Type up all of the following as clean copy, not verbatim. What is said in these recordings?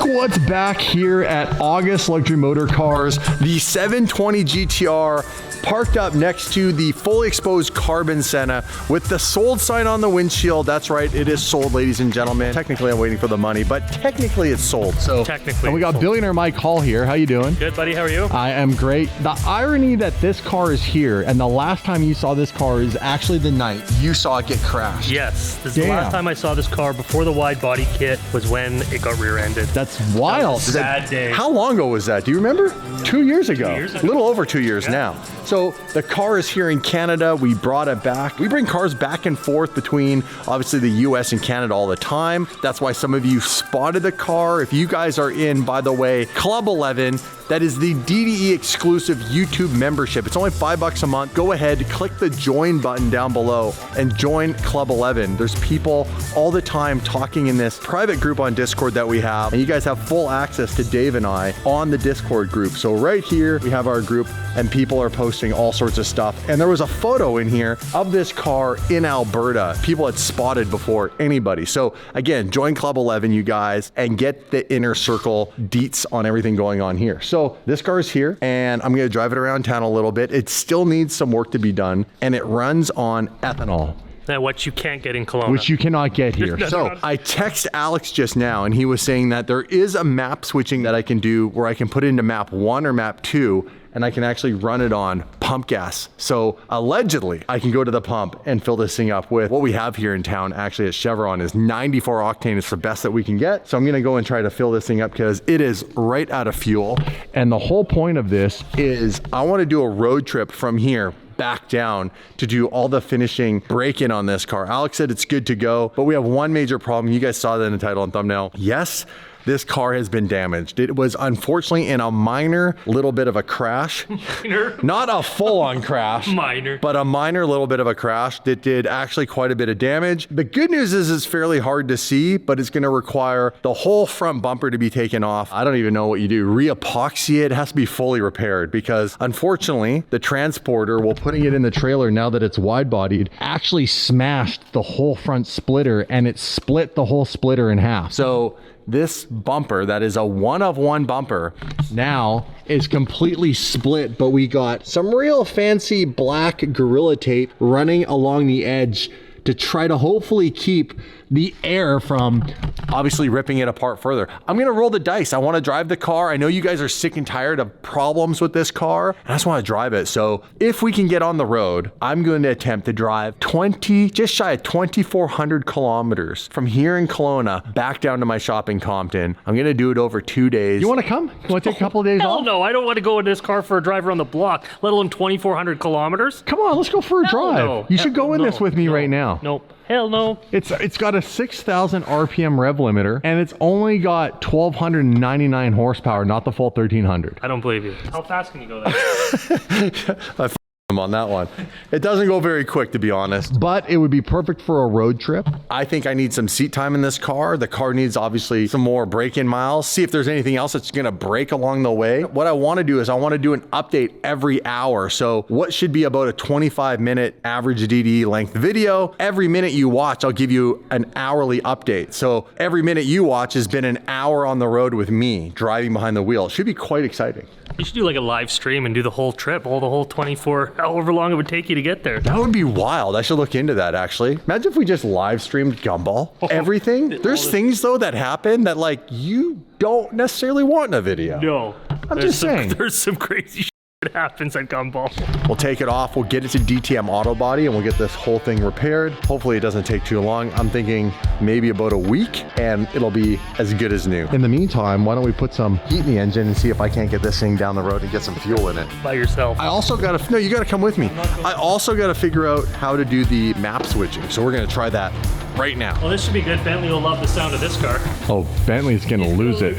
what's back here at August Luxury Motor Cars. The 720 GTR parked up next to the fully exposed carbon Senna with the sold sign on the windshield. That's right, it is sold, ladies and gentlemen. Technically, I'm waiting for the money, but technically it's sold. So technically, and we got sold. Billionaire Mike Hall here. How you doing? Good, buddy. How are you? I am great. The irony that this car is here and the last time you saw this car is actually the night you saw it get crashed. Yes, this is the last time I saw this car before the wide body kit was when it got rear-ended. That's wild. That was a sad day. How long ago was that? Do you remember? 2 years ago. 2 years ago. A little over 2 years now. So the car is here in Canada. We brought it back. We bring cars back and forth between obviously the US and Canada all the time. That's why some of you spotted the car. If you guys are in, by the way, Club 11, that is the DDE exclusive YouTube membership. It's only $5 a month. Go ahead, click the join button down below and join Club 11. There's people all the time talking in this private group on Discord that we have, and you guys have full access to Dave and I on the Discord group. So right here, we have our group and people are posting all sorts of stuff. And there was a photo in here of this car in Alberta. People had spotted before anybody. So again, join Club 11, you guys, and get the inner circle deets on everything going on here. So this car is here and I'm gonna drive it around town a little bit. It still needs some work to be done and it runs on ethanol. Now, what you can't get in Kelowna. Which you cannot get here. So I text Alex just now and he was saying that there is a map switching that I can do where I can put it into map 1 or map 2 and I can actually run it on pump gas. So allegedly, I can go to the pump and fill this thing up with what we have here in town, actually at Chevron, is 94 octane. It's the best that we can get. So I'm gonna go and try to fill this thing up because it is right out of fuel. And the whole point of this is I wanna do a road trip from here back down to do all the finishing break-in on this car. Alex said it's good to go, but we have one major problem. You guys saw that in the title and thumbnail. Yes, this car has been damaged. It was unfortunately in a minor little bit of a crash. Minor? Not a full-on crash. Minor. But a minor little bit of a crash that did actually quite a bit of damage. The good news is it's fairly hard to see, but it's gonna require the whole front bumper to be taken off. I don't even know what you do. Re-epoxy it. It has to be fully repaired because unfortunately, the transporter, while putting it in the trailer now that it's wide-bodied, actually smashed the whole front splitter and it split the whole splitter in half. So this bumper that is a one-of-one bumper now is completely split, but we got some real fancy black Gorilla Tape running along the edge to try to hopefully keep the air from obviously ripping it apart further. I'm gonna roll the dice. I wanna drive the car. I know you guys are sick and tired of problems with this car. I just wanna drive it. So if we can get on the road, I'm going to attempt to drive just shy of 2,400 kilometers from here in Kelowna back down to my shop in Compton. I'm gonna do it over 2 days. You wanna come? You wanna take a couple of days off? Hell no, I don't want to go in this car for a drive around the block, let alone 2,400 kilometers. Come on, let's go for a drive. No. You should go in this with me right now. Nope. Hell no. It's got a 6,000 RPM rev limiter and it's only got 1,299 horsepower, not the full 1,300. I don't believe you. How fast can you go there? On that one. It doesn't go very quick, to be honest, but it would be perfect for a road trip. I think I need some seat time in this car. The car needs obviously some more break-in miles. See if there's anything else that's gonna break along the way. What I wanna do is I wanna do an update every hour. So what should be about a 25-minute average DDE length video. Every minute you watch, I'll give you an hourly update. So every minute you watch has been an hour on the road with me driving behind the wheel. It should be quite exciting. You should do like a live stream and do the whole trip, all the whole 24, however long it would take you to get there. That would be wild. I should look into that actually. Imagine if we just live streamed Gumball. Everything. There's things though that happen that like you don't necessarily want in a video. No. I'm just saying. There's some crazy shit that happens at Gumball. We'll take it off. We'll get it to DTM Auto Body and we'll get this whole thing repaired. Hopefully it doesn't take too long. I'm thinking maybe about a week and it'll be as good as new. In the meantime, why don't we put some heat in the engine and see if I can't get this thing down the road and get some fuel in it. By yourself. I also gotta, no, you gotta come with me. I also gotta figure out how to do the map switching. So we're gonna try that right now. Well, this should be good. Bentley will love the sound of this car. Oh, Bentley's gonna lose it.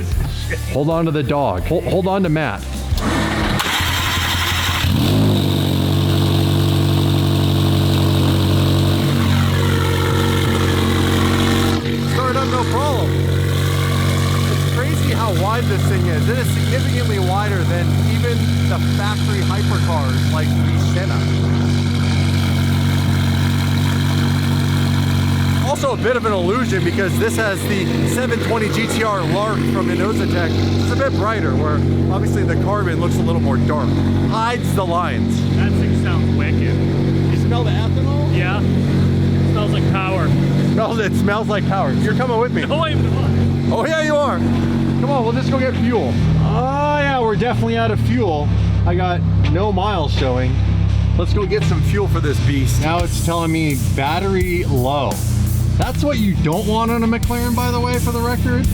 Hold on to the dog. Hold on to Matt. No problem. It's crazy how wide this thing is. It is significantly wider than even the factory hypercars like the Senna. also a bit of an illusion because this has the 720 GTR Lark from Innosatech. It's a bit brighter, where obviously the carbon looks a little more dark. Hides the lines. That thing sounds wicked. You smell the ethanol? Yeah. It smells like power. It smells like power. You're coming with me. No, I'm not. Oh yeah, you are. Come on, we'll just go get fuel. Oh yeah, we're definitely out of fuel. I got no miles showing. Let's go get some fuel for this beast. Now it's telling me battery low. That's what you don't want on a McLaren, by the way, for the record.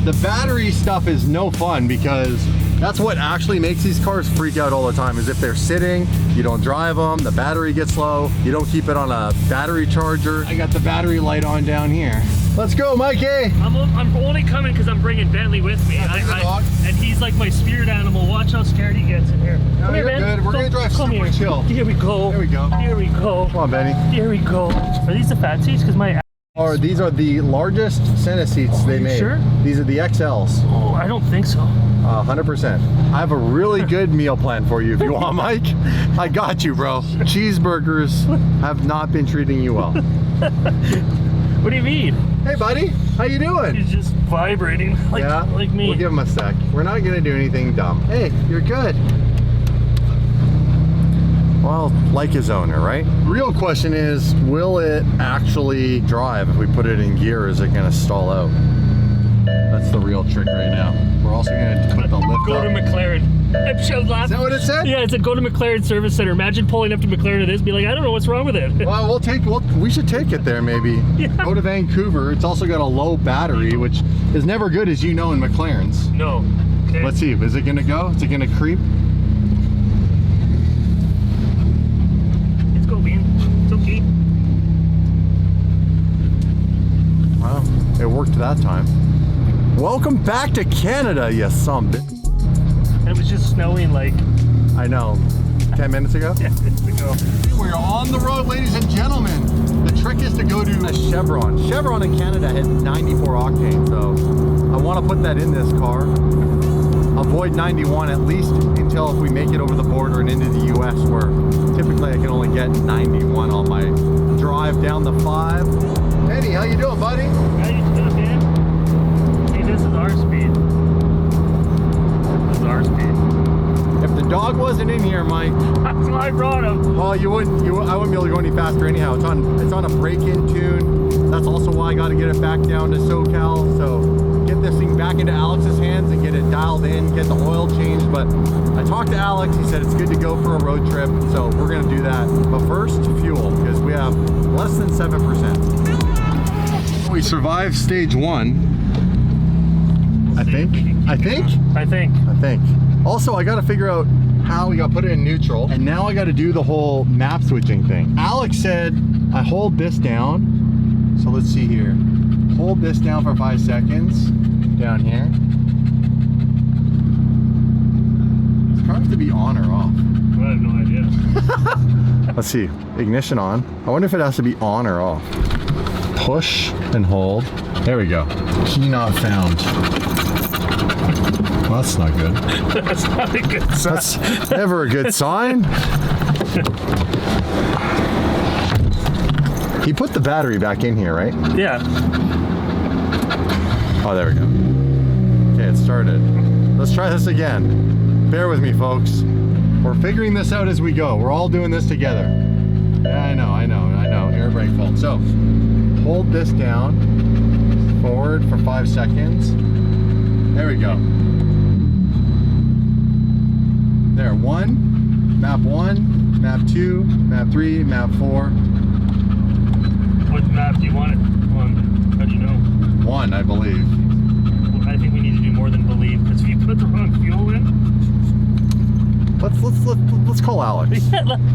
The battery stuff is no fun because that's what actually makes these cars freak out all the time, is if they're sitting, you don't drive them, the battery gets low, you don't keep it on a battery charger. I got the battery light on down here. Let's go, Mikey. I'm only coming because I'm bringing Bentley with me. And he's like my spirit animal. Watch how scared he gets in here. No, come you're here, Ben. good. We're gonna drive super chill. Here we go. Here we go. Here we go. Come on, Benny. Here we go. Are these the fat seats? Because my... These are the largest Senna seats they made. Sure? These are the XLs. Oh, I don't think so. 100%. I have a really good meal plan for you if you want, Mike. I got you, bro. Cheeseburgers have not been treating you well. What do you mean? Hey, buddy. How you doing? He's just vibrating like me. We'll give him a sec. We're not gonna do anything dumb. Hey, you're good. Well, like his owner, right? Real question is, will it actually drive if we put it in gear? Or is it gonna stall out? That's the real trick right now. We're also gonna put the lift Go up. to McLaren. Is that what it said? Yeah, it said go to McLaren Service Center. Imagine pulling up to McLaren to this, be like, I don't know what's wrong with it. Well, we should take it there maybe. Yeah. Go to Vancouver. It's also got a low battery, which is never good, as you know, in McLarens. No. Okay. Let's see, is it gonna go? Is it gonna creep? Let's go, Bean. It's okay. Wow, it worked that time. Welcome back to Canada, you son of a bitch. It was just snowing like... I know, 10 minutes ago? 10 minutes ago. We're on the road, ladies and gentlemen. The trick is to go to a Chevron. Chevron in Canada has 94 octane, so I want to put that in this car. Avoid 91 at least until if we make it over the border and into the US, where typically I can only get 91 on my drive down the 5. Eddie, how you doing, buddy? How you doing, man? Hey, this is our speed. This is our speed. If the dog wasn't in here, Mike, That's why I brought him. well, I wouldn't be able to go any faster anyhow. It's on a break-in tune. That's also why I got to get it back down to SoCal. So get this thing back into Alex's hands and get it dialed in, get the oil changed. But I talked to Alex. He said it's good to go for a road trip. So we're gonna do that. But first, fuel, because we have less than 7%. We survived stage 1. I think. Also, I got to figure out how we got put it in neutral, and now I got to do the whole map switching thing. Alex said I hold this down. So let's see here. Hold this down for 5 seconds down here. This car has to be on or off. I have no idea. Let's see. Ignition on. I wonder if it has to be on or off. Push and hold. There we go. Key not found. Well, that's not good. That's not a good sign. That's never a good sign. He put the battery back in here, right? Yeah. Oh, there we go. Okay, it started. Let's try this again. Bear with me, folks. We're figuring this out as we go. We're all doing this together. Yeah, I know. Air brake fault. So, hold this down. Forward for 5 seconds. There we go. There, 1, map 1, map 2, map 3, map 4. What map do you want it on? How do you know? 1, I believe. Well, I think we need to do more than believe, because if you put the wrong fuel in... Let's call Alex.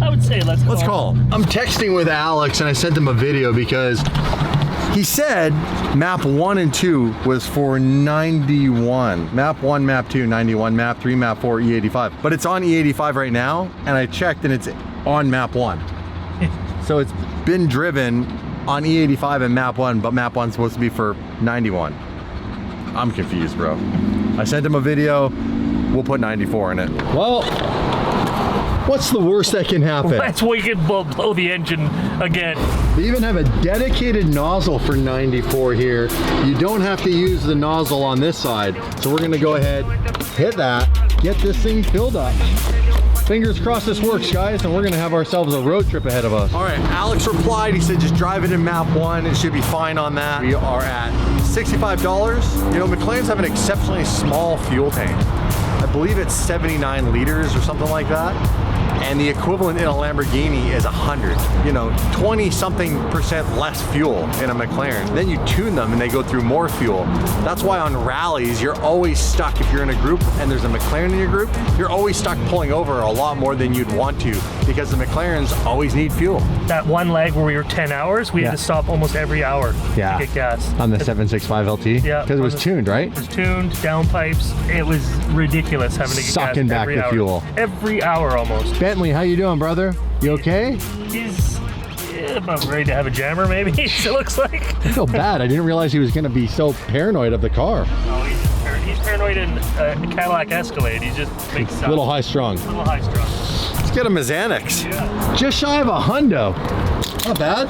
I would say let's call him. I'm texting with Alex and I sent him a video because he said map 1 and 2 was for 91. Map 1, map 2, 91. Map 3, map 4, E85. But it's on E85 right now, and I checked and it's on map 1. So it's been driven on E85 and map 1, but map 1's supposed to be for 91. I'm confused, bro. I sent him a video. We'll put 94 in it. Well, what's the worst that can happen? Let's we can blow the engine again. They even have a dedicated nozzle for 94 here. You don't have to use the nozzle on this side. So we're gonna go ahead, hit that, get this thing filled up. Fingers crossed this works, guys, and we're gonna have ourselves a road trip ahead of us. All right, Alex replied, he said just drive it in map 1, it should be fine on that. We are at $65. You know, McLarens have an exceptionally small fuel tank. I believe it's 79 liters or something like that. And the equivalent in a Lamborghini is 100. You know, 20-something% less fuel in a McLaren. Then you tune them and they go through more fuel. That's why on rallies, you're always stuck, if you're in a group and there's a McLaren in your group, you're always stuck pulling over a lot more than you'd want to because the McLarens always need fuel. That one leg where we were 10 hours, we had to stop almost every hour to get gas. On the 765 LT? Yeah. Because it was tuned, right? It was tuned, downpipes. It was ridiculous having to get Sucking gas back every the hour. fuel. Every hour almost. Bentley, how you doing, brother? You okay? He's about ready to have a jammer, maybe, it looks like. I feel bad. I didn't realize he was going to be so paranoid of the car. Oh, he's paranoid in a Cadillac Escalade. He just makes A little high strung. A little high strung. Let's get him a Xanax. Yeah. Just shy of a hundo. Not bad.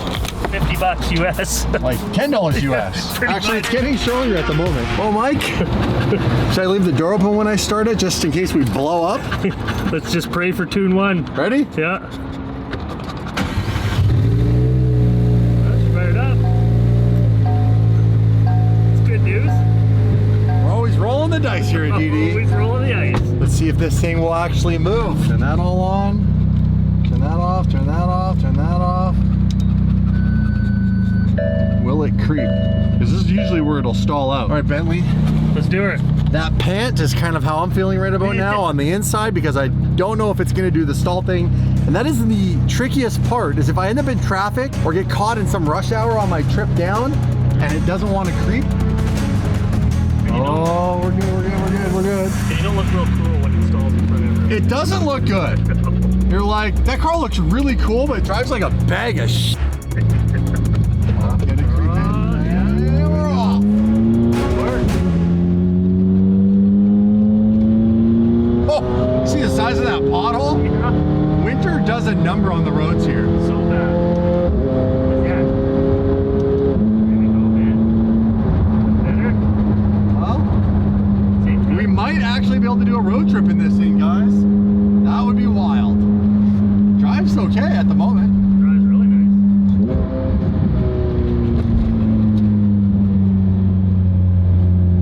$50 US. Like $10 US. Actually, it's getting stronger at the moment. Oh, Mike. Should I leave the door open when I start it just in case we blow up? Let's just pray for tune 1. Ready? Yeah. That's fired up. It's good news. We're always rolling the dice here at DD. Always rolling the ice. Let's see if this thing will actually move. Turn that all on. Turn that off, turn that off, turn that off. Will it creep? Because this is usually where it'll stall out. All right, Bentley. Let's do it. That pant is kind of how I'm feeling right about now on the inside because I don't know if it's gonna do the stall thing. And that is the trickiest part, is if I end up in traffic or get caught in some rush hour on my trip down and it doesn't want to creep. Oh, we're good, we're good, we're good, we're good. You don't look real cool when it stalls in front of it. It doesn't look good. You're like, that car looks really cool, but it drives like a bag of shit. Get it creeping. Yeah, we're off. Oh, see the size of that pothole? Yeah. Winter does a number on the roads here. So bad. Yeah. There we go, man. Better? Well, we might actually be able to do a road trip in this thing, guys. That would be wild. Drives okay at the moment. Drives really nice.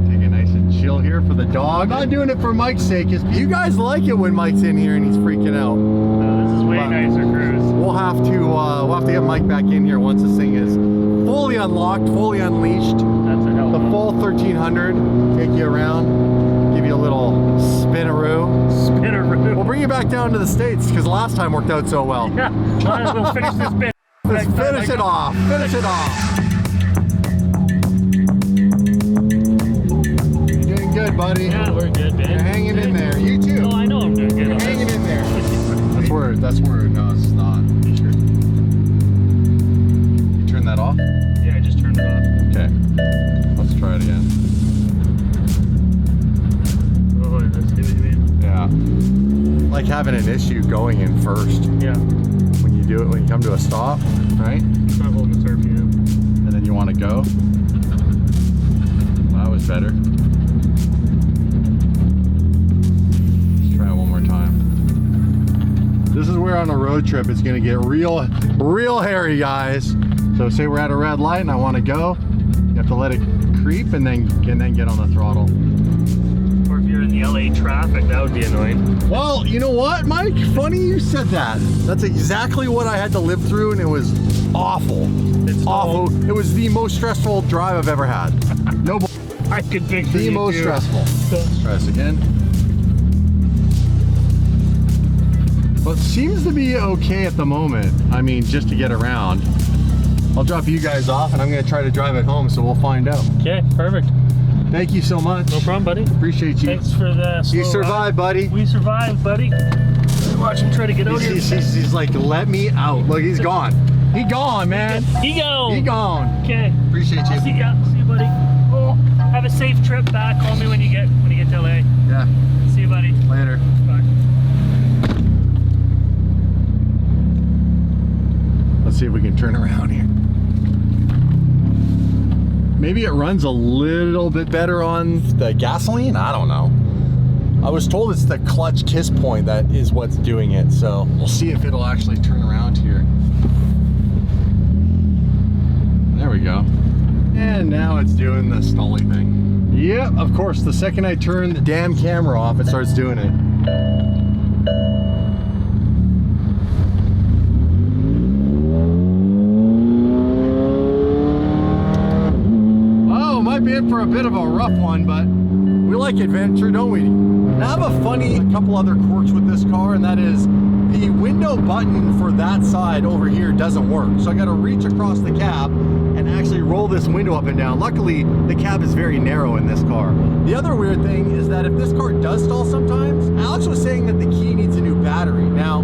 Take it nice and chill here for the dog. I'm not doing it for Mike's sake. You guys like it when Mike's in here and he's freaking out. No, this is way nicer cruise. We'll have to get Mike back in here once this thing is fully unlocked, fully unleashed. That's a hell The of a full 1300, take you around, give you a little spinaroo. spinaroo. We'll bring you back down to the States because last time worked out so well. Yeah, might as well finish this bit. Let's finish it off. Finish it off. You're doing good, buddy. Yeah, we're good, man. You're hanging in there. You too. Oh, I know I'm doing good. You're hanging in there. That's where. No, it's not. You sure? You turn that off? Yeah, I just turned it off. Okay. Let's try it again. Oh, let's do it, man. Yeah. Like having an issue going in first. Yeah. When you do it, when you come to a stop, right? It's not holding the RPM. And then you want to go. That was better. Let's try it one more time. This is where on a road trip it's gonna get real hairy, guys. So say we're at a red light and I want to go, you have to let it creep and then get on the throttle. Or if you're in the LA traffic, that would be annoying. Well, you know what, Mike? Funny you said that. That's exactly what I had to live through, and it was awful. It's awful. It was the most stressful drive I've ever had. No, I could picture the you most too. stressful. Let's try this again. Well, it seems to be okay at the moment. I mean, just to get around. I'll drop you guys off, and I'm going to try to drive it home, so we'll find out. Okay, perfect. Thank you so much. No problem, buddy. Appreciate you. Thanks for the slow You survived, buddy. We survived, buddy. Watch him try to get out here. He's like, let me out. Look, he's gone. He gone, man. He gone. He gone. Okay. Appreciate you. See you, buddy. Oh, have a safe trip back. Call me when you get to LA. Yeah. See you, buddy. Later. Bye. Let's Let's see if we can turn around here. Maybe it runs a little bit better on the gasoline? I don't know. I was told it's the clutch kiss point that is what's doing it, so we'll see if it'll actually turn around here. There we go. And now it's doing the stolly thing. Yep, of course, the second I turn the damn camera off, it starts doing it. Oh, might be in for a bit of a rough one, but we like adventure, don't we? Now I have a funny couple other quirks with this car, and that is the window button for that side over here doesn't work. So I got to reach across the cab and actually roll this window up and down. Luckily, the cab is very narrow in this car. The other weird thing is that if this car does stall sometimes, Alex was saying that the key needs a new battery. Now,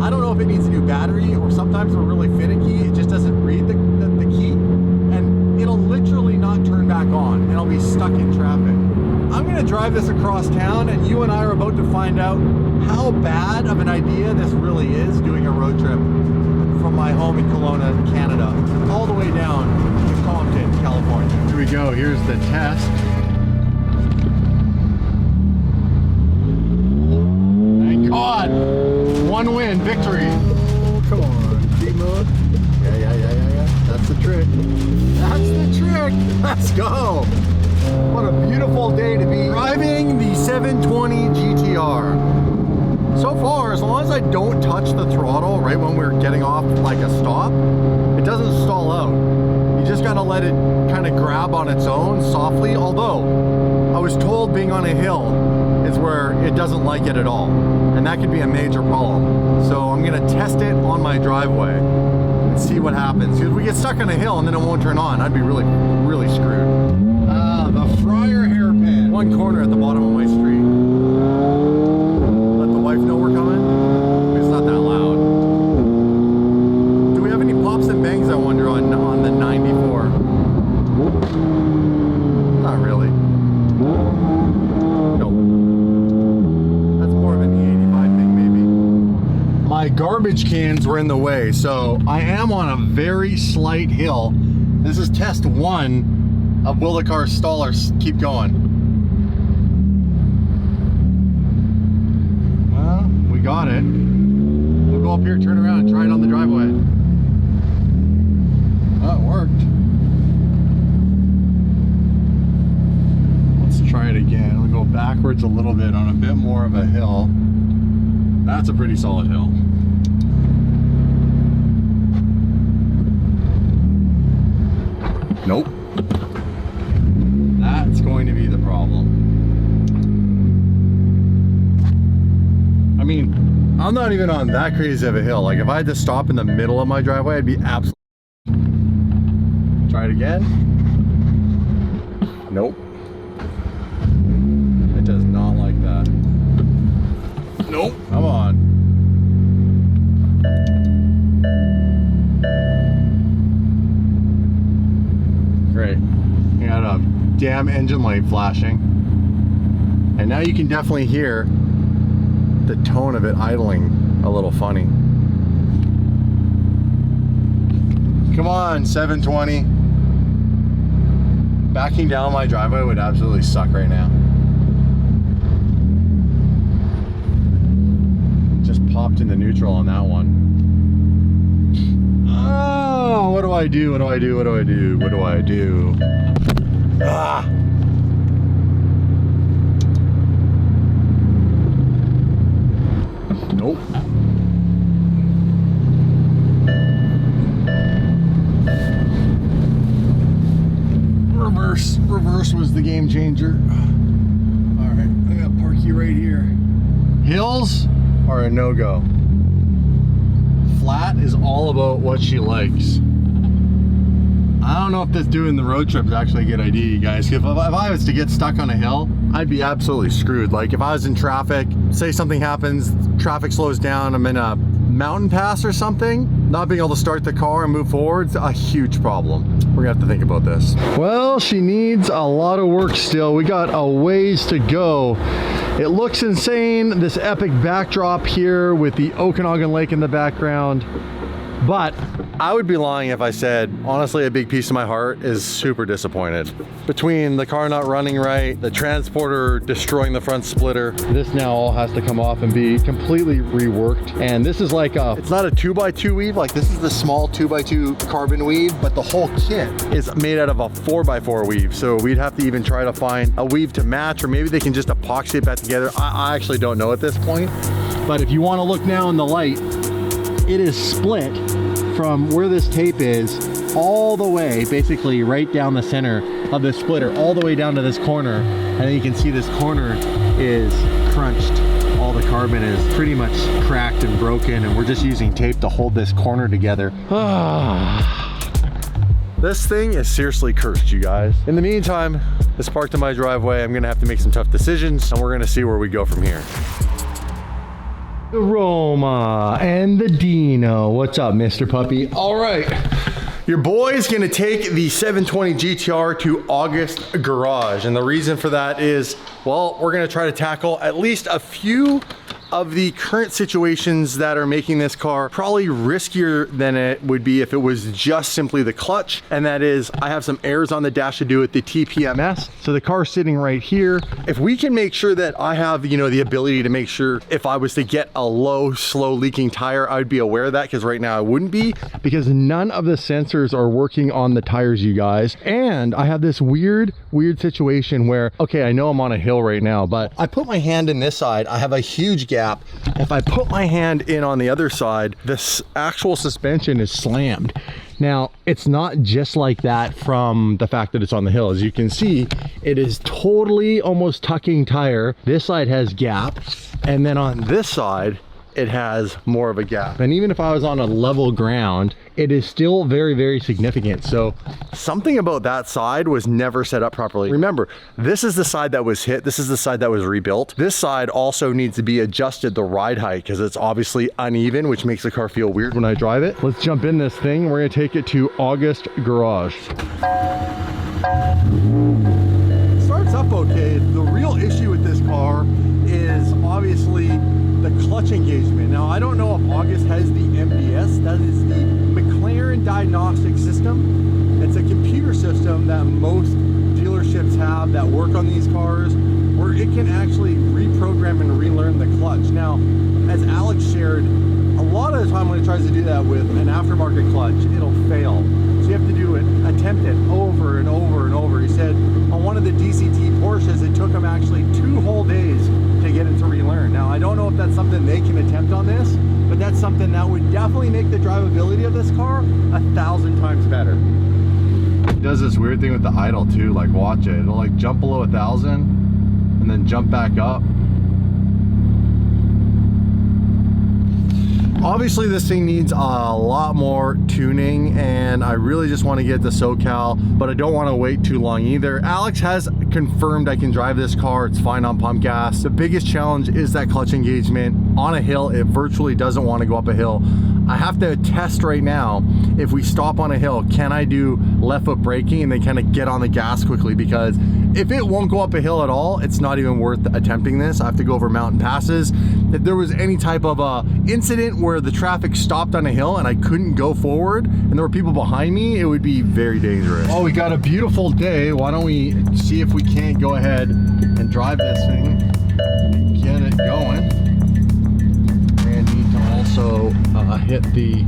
I don't know if it needs a new battery or sometimes we're really finicky. It just doesn't read the key and it'll literally not turn back on and I'll be stuck in traffic. I'm gonna drive this across town and you and I are about to find out how bad of an idea this really is, doing a road trip from my home in Kelowna, Canada, all the way down to Compton, California. Here we go, here's the test. Thank God, one win, victory. Come on, D-mode. Yeah, that's the trick. That's the trick, let's go. What a beautiful day to be driving the 720 GTR. So far, as long as I don't touch the throttle right when we're getting off like a stop, it doesn't stall out. You just gotta let it kind of grab on its own softly, although I was told being on a hill is where it doesn't like it at all. And that could be a major problem. So I'm gonna test it on my driveway and see what happens. Because we get stuck on a hill and then it won't turn on. I'd be really, really screwed. The Fryer hairpin. One corner at the bottom of my street. Let the wife know we're coming. It's not that loud. Do we have any pops and bangs, I wonder, on the 94? Not really. Nope. That's more of an E85 thing, maybe. My garbage cans were in the way, so I am on a very slight hill. This is test one of will the car stall or keep going. Well, we got it. We'll go up here, turn around, and try it on the driveway. Oh, it worked. Let's try it again. We'll go backwards a little bit on a bit more of a hill. That's a pretty solid hill. Nope. That's going to be the problem. I mean, I'm not even on that crazy of a hill. Like if I had to stop in the middle of my driveway, I'd be absolutely... Try it again. Nope. It does not like that. Nope. Come on. Great. You got a damn engine light flashing. And now you can definitely hear the tone of it idling a little funny. Come on, 720. Backing down my driveway would absolutely suck right now. Just popped into neutral on that one. Oh, what do I do? What do I do? What do I do? What do I do? Ah! Nope. Reverse was the game changer. All right, I'm gonna park you right here. Hills are a no-go. Flat is all about what she likes. I don't know if this doing the road trip is actually a good idea, you guys. If I was to get stuck on a hill, I'd be absolutely screwed. Like if I was in traffic, say something happens, traffic slows down, I'm in a mountain pass or something, not being able to start the car and move forward is a huge problem. We're gonna have to think about this. Well, she needs a lot of work still. We got a ways to go. It looks insane, this epic backdrop here with the Okanagan Lake in the background. But I would be lying if I said, honestly, a big piece of my heart is super disappointed. Between the car not running right, the transporter destroying the front splitter, this now all has to come off and be completely reworked. And this is like it's not a 2x2 weave, like this is the small 2x2 carbon weave, but the whole kit is made out of a 4x4 weave. So we'd have to even try to find a weave to match, or maybe they can just epoxy it back together. I actually don't know at this point. But if you want to look now in the light, it is split from where this tape is all the way, basically right down the center of this splitter, all the way down to this corner. And then you can see this corner is crunched. All the carbon is pretty much cracked and broken, and we're just using tape to hold this corner together. This thing is seriously cursed, you guys. In the meantime, it's parked in my driveway. I'm gonna have to make some tough decisions, and we're gonna see where we go from here. The Roma and the Dino. What's up, Mr. Puppy? All right. Your boy is gonna take the 720 GTR to August Garage. And the reason for that is, well, we're gonna try to tackle at least a few of the current situations that are making this car probably riskier than it would be if it was just simply the clutch. And that is, I have some errors on the dash to do with the TPMS. So the car's sitting right here. If we can make sure that I have, you know, the ability to make sure if I was to get a low, slow leaking tire, I'd be aware of that, because right now I wouldn't be, because none of the sensors are working on the tires, you guys. And I have this weird situation where, okay, I know I'm on a hill right now, but I put my hand in this side, I have a huge gap. If I put my hand in on the other side, this actual suspension is slammed. Now, it's not just like that from the fact that it's on the hill. As you can see, it is totally almost tucking tire. This side has gap, and then on this side, it has more of a gap. And even if I was on a level ground, it is still very, very significant. So something about that side was never set up properly. Remember, this is the side that was hit. This is the side that was rebuilt. This side also needs to be adjusted the ride height, because it's obviously uneven, which makes the car feel weird when I drive it. Let's jump in this thing. We're gonna take it to August Garage. It starts up okay. The real issue with this car is obviously the clutch engagement. Now, I don't know if August has the MDS. That is the McLaren Diagnostics system. It's a computer system that most dealerships have that work on these cars, where it can actually reprogram and relearn the clutch. Now, as Alex shared, a lot of the time when it tries to do that with an aftermarket clutch, it'll fail. So you have to do it, attempt it over and over and over. He said on one of the DCT Porsches, it took him actually 2 whole days to get it to relearn. Now, I don't know if that's something they can attempt on this, but that's something that would definitely make the drivability of this car 1,000 times better. It does this weird thing with the idle too, like watch it. It'll like jump below 1,000 and then jump back up. Obviously this thing needs a lot more tuning, and I really just want to get to SoCal, but I don't want to wait too long either. Alex has confirmed I can drive this car. It's fine on pump gas. The biggest challenge is that clutch engagement. On a hill, it virtually doesn't want to go up a hill. I have to test right now, if we stop on a hill, can I do left foot braking and then kind of get on the gas quickly? Because if it won't go up a hill at all, it's not even worth attempting this. I have to go over mountain passes. If there was any type of incident where the traffic stopped on a hill and I couldn't go forward and there were people behind me, it would be very dangerous. Oh, we got a beautiful day. Why don't we see if we can't go ahead and drive this thing and get it going. And need to also hit the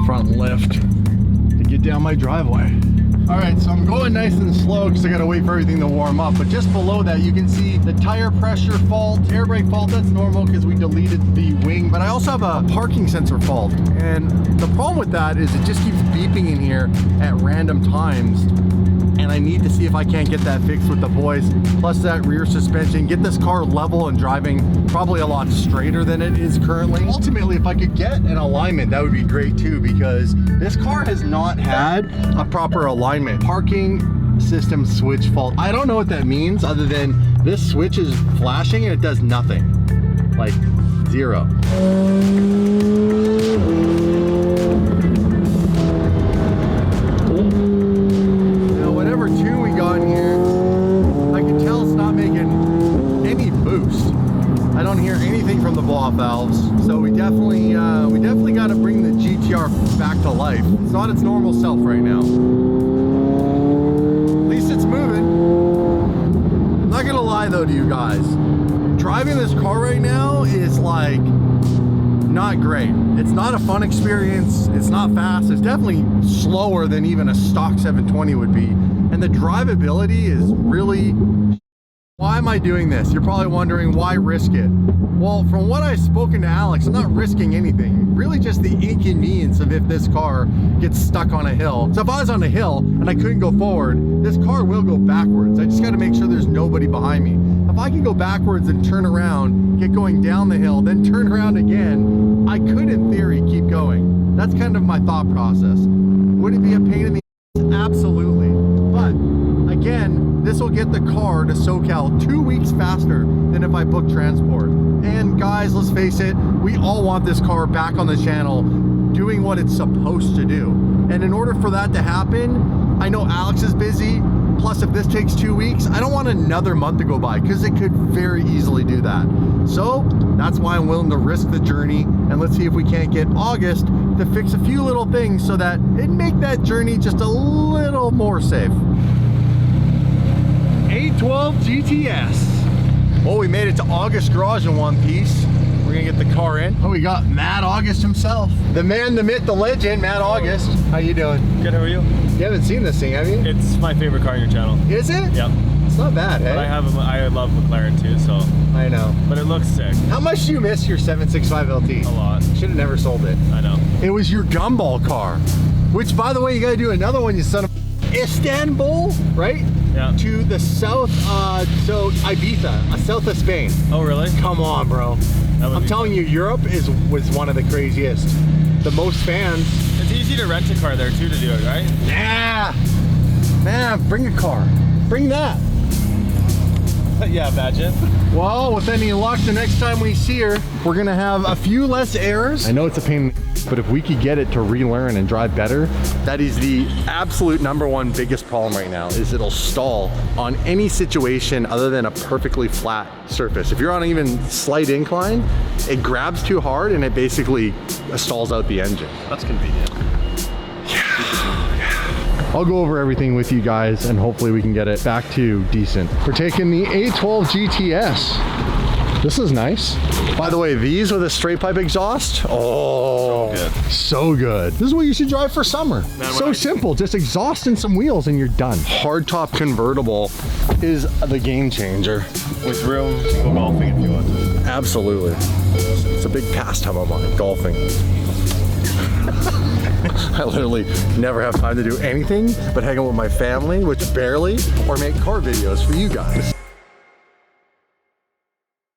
front lift to get down my driveway. All right, so I'm going nice and slow because I gotta wait for everything to warm up. But just below that, you can see the tire pressure fault, air brake fault. That's normal because we deleted the wing. But I also have a parking sensor fault. And the problem with that is it just keeps beeping in here at random times. And I need to see if I can't get that fixed with the boys. Plus that rear suspension, get this car level and driving probably a lot straighter than it is currently. Ultimately, if I could get an alignment, that would be great too, because this car has not had a proper alignment. Parking system switch fault. I don't know what that means other than this switch is flashing and it does nothing. Like 0. don't hear anything from the blow-off valves. So we definitely got to bring the GTR back to life. It's not its normal self right now. At least it's moving. I'm not gonna lie though to you guys. Driving this car right now is like not great. It's not a fun experience. It's not fast. It's definitely slower than even a stock 720 would be. And the drivability is really... Why am I doing this? You're probably wondering, why risk it? Well, from what I've spoken to Alex, I'm not risking anything. Really just the inconvenience of if this car gets stuck on a hill. So if I was on a hill and I couldn't go forward, this car will go backwards. I just got to make sure there's nobody behind me. If I can go backwards and turn around, get going down the hill, then turn around again, I could in theory keep going. That's kind of my thought process. Would it be a pain in the ass? Absolutely. But again, this will get the car to SoCal 2 weeks faster than if I book transport. And guys, let's face it, we all want this car back on the channel doing what it's supposed to do. And in order for that to happen, I know Alex is busy. Plus, if this takes 2 weeks, I don't want another month to go by because it could very easily do that. So that's why I'm willing to risk the journey. And let's see if we can't get August to fix a few little things so that it make that journey just a little more safe. 812 GTS. Oh, we made it to August garage in one piece. We're gonna get the car in. Oh, we got Matt August himself. The man, the myth, the legend, Matt August. How you doing? Good, how are you? You haven't seen this thing, have you? It's my favorite car on your channel. Is it? Yep. It's not bad, hey? But I love McLaren too, so. I know. But it looks sick. How much do you miss your 765 LT? A lot. Should have never sold it. I know. It was your gumball car. Which, by the way, you gotta do another one, you son of Istanbul, right? Yeah. To the south, so Ibiza, south of Spain. Oh, really? Come on, bro. I'm telling you, Europe was one of the craziest. The most fans. It's easy to rent a car there too to do it, right? Yeah. Man, bring a car. Bring that. Yeah, imagine. Well, with any luck, the next time we see her, we're gonna have a few less errors. I know it's a pain, but if we could get it to relearn and drive better, that is the absolute #1 biggest problem right now, is it'll stall on any situation other than a perfectly flat surface. If you're on an even slight incline, it grabs too hard and it basically stalls out the engine. That's convenient. I'll go over everything with you guys and hopefully we can get it back to decent. We're taking the 812 GTS. This is nice. By the way, these with a straight pipe exhaust, oh, so good. So good. This is what you should drive for summer. So simple, just exhaust and some wheels and you're done. Hardtop convertible is the game changer. With room to go golfing if you want to. Absolutely. It's a big pastime of mine, golfing. I literally never have time to do anything but hang out with my family, which barely, or make car videos for you guys.